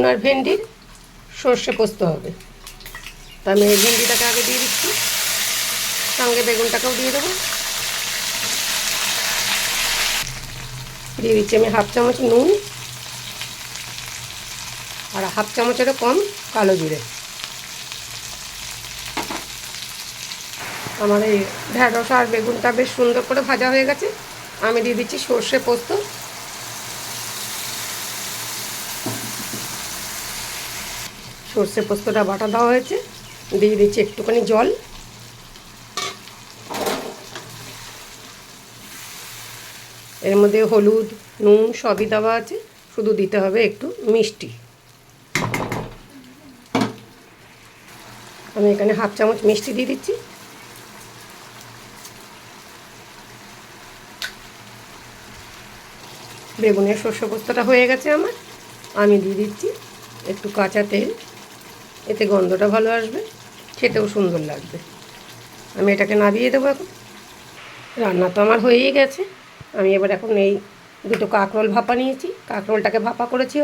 আর ভেন্ডির সর্ষে পোস্ত হবে। তো আমি এই ভেন্ডিটাকে আগে দিয়ে দিচ্ছি, সঙ্গে বেগুনটাকেও দিয়ে দেবো। দিয়ে দিচ্ছি আমি হাফ চামচ নুন আর হাফ চামচেরও কম কালো জিরে। আমার এই ঢ্যাঁড়স আর বেগুনটা বেশ সুন্দর করে ভাজা হয়ে গেছে। আমি দিয়ে দিচ্ছি সর্ষে পোস্ত। সর্ষে পোস্তটা বাটা দেওয়া হয়েছে, দিয়ে দিচ্ছি একটুখানি জল। এর মধ্যে হলুদ নুন সবই দেওয়া আছে, শুধু দিতে হবে একটু মিষ্টি। আমি এখানে হাফ চামচ মিষ্টি দিয়ে দিচ্ছি। বেগুনের সর্ষে পোস্তটা হয়ে গেছে আমার। আমি দিয়ে দিচ্ছি একটু কাঁচা তেল, এতে গন্ধটা ভালো আসবে, খেতেও সুন্দর লাগবে। আমি এটাকে নামিয়ে দেবো এখন। রান্না তো আমার হয়েই গেছে। আমি এবার এখন এই দুটো কাঁকরোল ভাপা নিয়েছি, কাঁকরোলটাকে ভাপা করেছি।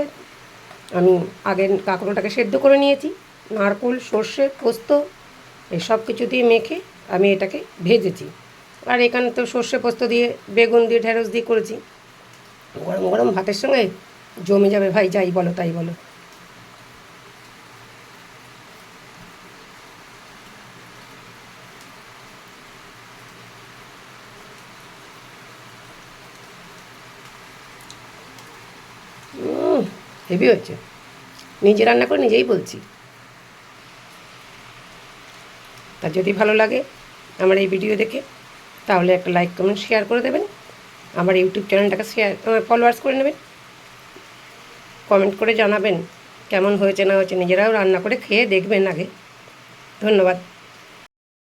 আমি আগে কাঁকরোলটাকে সেদ্ধ করে নিয়েছি, নারকেল সর্ষে পোস্ত এই সব কিছু দিয়ে মেখে আমি এটাকে ভেজেছি। আর এখানে তো সর্ষে পোস্ত দিয়ে বেগুন দিয়ে ঢেঁড়স দিয়ে করেছি। গরম গরম ভাতের সঙ্গে জমে যাবে ভাই, যাই বলো তাই বলো। হেভি হচ্ছে, নিজে রান্না করে নিজেই বলছি। তা যদি ভালো লাগে আমার এই ভিডিও দেখে, তাহলে একটা লাইক কমেন্ট শেয়ার করে দেবেন। আমার ইউটিউব চ্যানেলটাকে ফলোয়ার্স করে নেবেন। কমেন্ট করে জানাবেন কেমন হয়েছে না হয়েছে, নিজেরাও রান্না করে খেয়ে দেখবেন আগে। ধন্যবাদ।